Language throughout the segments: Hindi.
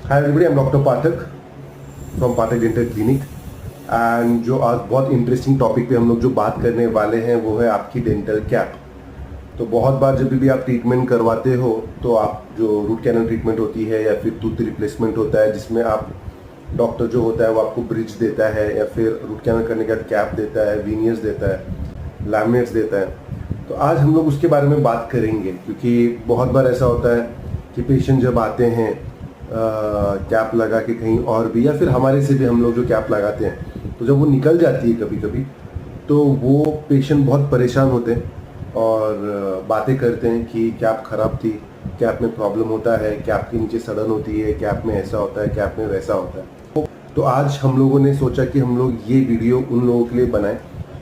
Hi everybody, I am doctor Pathak from Pathak dental clinic. And जो आज बहुत इंटरेस्टिंग टॉपिक पे हम लोग जो बात करने वाले हैं वो है आपकी डेंटल कैप। तो बहुत बार जब भी आप ट्रीटमेंट करवाते हो तो आप जो रूट कैनल ट्रीटमेंट होती है या फिर टूथ रिप्लेसमेंट होता है जिसमें आप डॉक्टर जो होता है वो आपको ब्रिज देता है या फिर रूट कैनल करने के बाद कैप देता है, वीनियर्स देता है, लैमिनेट्स देता है। तो आज हम लोग उसके बारे में बात करेंगे क्योंकि बहुत बार ऐसा होता है कि पेशेंट जब आते हैं कैप लगा के कहीं और भी या फिर हमारे से भी हम लोग जो कैप लगाते हैं तो जब वो निकल जाती है कभी कभी तो वो पेशेंट बहुत परेशान होते हैं और बातें करते हैं कि कैप ख़राब थी, कैप में प्रॉब्लम होता है, कैप के नीचे सड़न होती है, कैप में ऐसा होता है, कैप में वैसा होता है। तो आज हम लोगों ने सोचा कि हम लोग ये वीडियो उन लोगों के लिए बनाएं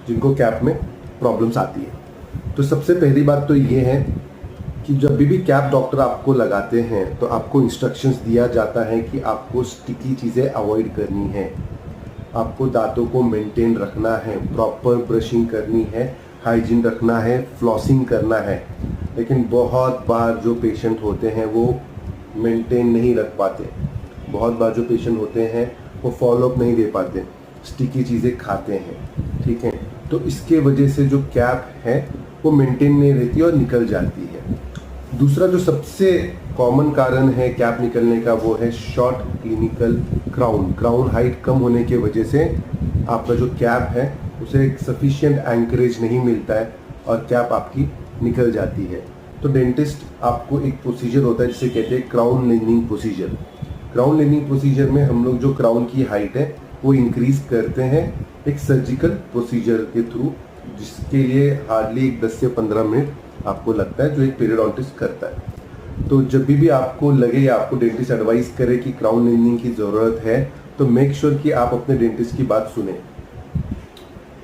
जिनको कैप में प्रॉब्लम्स आती है। तो सबसे पहली बात तो ये है कि जब भी कैप डॉक्टर आपको लगाते हैं तो आपको इंस्ट्रक्शंस दिया जाता है कि आपको स्टिकी चीज़ें अवॉइड करनी है, आपको दांतों को मेंटेन रखना है, प्रॉपर ब्रशिंग करनी है, हाइजीन रखना है, फ्लॉसिंग करना है। लेकिन बहुत बार जो पेशेंट होते हैं वो मेंटेन नहीं रख पाते, बहुत बार जो पेशेंट होते हैं वो फॉलोअप नहीं दे पाते, स्टिकी चीज़ें खाते हैं, ठीक है। तो इसके वजह से जो कैप है वो मेंटेन नहीं रहती और निकल जाती है। दूसरा जो सबसे कॉमन कारण है कैप निकलने का वो है शॉर्ट क्लिनिकल क्राउन हाइट कम होने की वजह से आपका जो कैप है उसे एक सफिशिएंट एंकरेज नहीं मिलता है और कैप आपकी निकल जाती है। तो डेंटिस्ट आपको एक प्रोसीजर होता है जिसे कहते हैं crown lengthening procedure. Crown lengthening procedure में हम लोग जो क्राउन की हाइट है वो इंक्रीज करते हैं एक सर्जिकल प्रोसीजर के थ्रू, जिसके लिए हार्डली 10 से 15 मिनट आपको लगता है जो एक पीरियोडोंटिस्ट करता है। तो जब भी आपको लगे या आपको डेंटिस्ट एडवाइस करे कि क्राउन लेनिंग की ज़रूरत है तो मेक श्योर कि आप अपने डेंटिस्ट की बात सुने।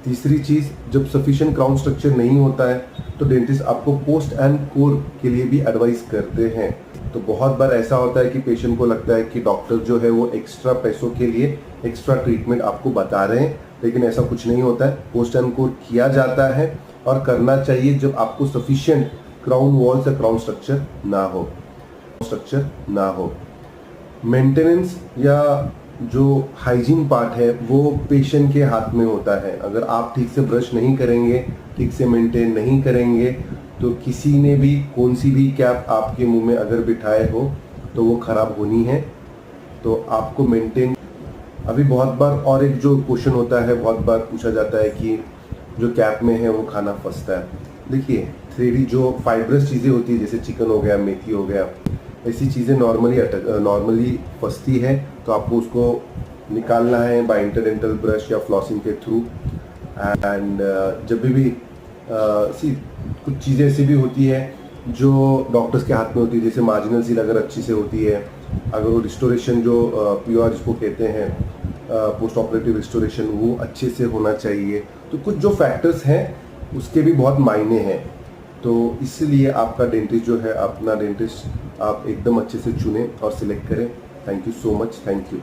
तीसरी चीज़, जब सफिशिएंट क्राउन स्ट्रक्चर नहीं होता है तो डेंटिस्ट आपको पोस्ट एंड कोर के लिए भी एडवाइस करते हैं। तो बहुत बार ऐसा होता है कि पेशेंट को लगता है कि डॉक्टर जो है वो एक्स्ट्रा पैसों के लिए एक्स्ट्रा ट्रीटमेंट आपको बता रहे हैं, लेकिन ऐसा कुछ नहीं होता है। पोस्ट एंड कोर किया जाता है और करना चाहिए जब आपको सफिशिएंट क्राउन वॉल्स या क्राउन स्ट्रक्चर ना हो। मेंटेनेंस या जो हाइजीन पार्ट है वो पेशेंट के हाथ में होता है। अगर आप ठीक से ब्रश नहीं करेंगे, ठीक से मेंटेन नहीं करेंगे तो किसी ने भी कौन सी भी कैप आपके मुंह में अगर बिठाए हो तो वो ख़राब होनी है। तो आपको मेंटेन। अभी बहुत बार और एक जो क्वेश्चन होता है, बहुत बार पूछा जाता है कि जो कैप में है वो खाना फंसता है। देखिए, 3D जो फाइब्रस चीज़ें होती है जैसे चिकन हो गया, मेथी हो गया, ऐसी चीज़ें नॉर्मली फंसती है तो आपको उसको निकालना है बाय इंटरडेंटल ब्रश या फ्लॉसिंग के थ्रू। एंड जब भी कुछ चीज़ें ऐसी भी होती है जो डॉक्टर्स के हाथ में होती है, जैसे मार्जिनल सील अगर अच्छी से होती है, अगर वो रिस्टोरेशन जो पीआर जिसको कहते हैं पोस्ट ऑपरेटिव रिस्टोरेशन वो अच्छे से होना चाहिए। तो कुछ जो फैक्टर्स हैं उसके भी बहुत मायने हैं। तो इसलिए आपका डेंटिस्ट जो है, अपना डेंटिस्ट आप एकदम अच्छे से चुनें और सिलेक्ट करें। Thank you so much. Thank you.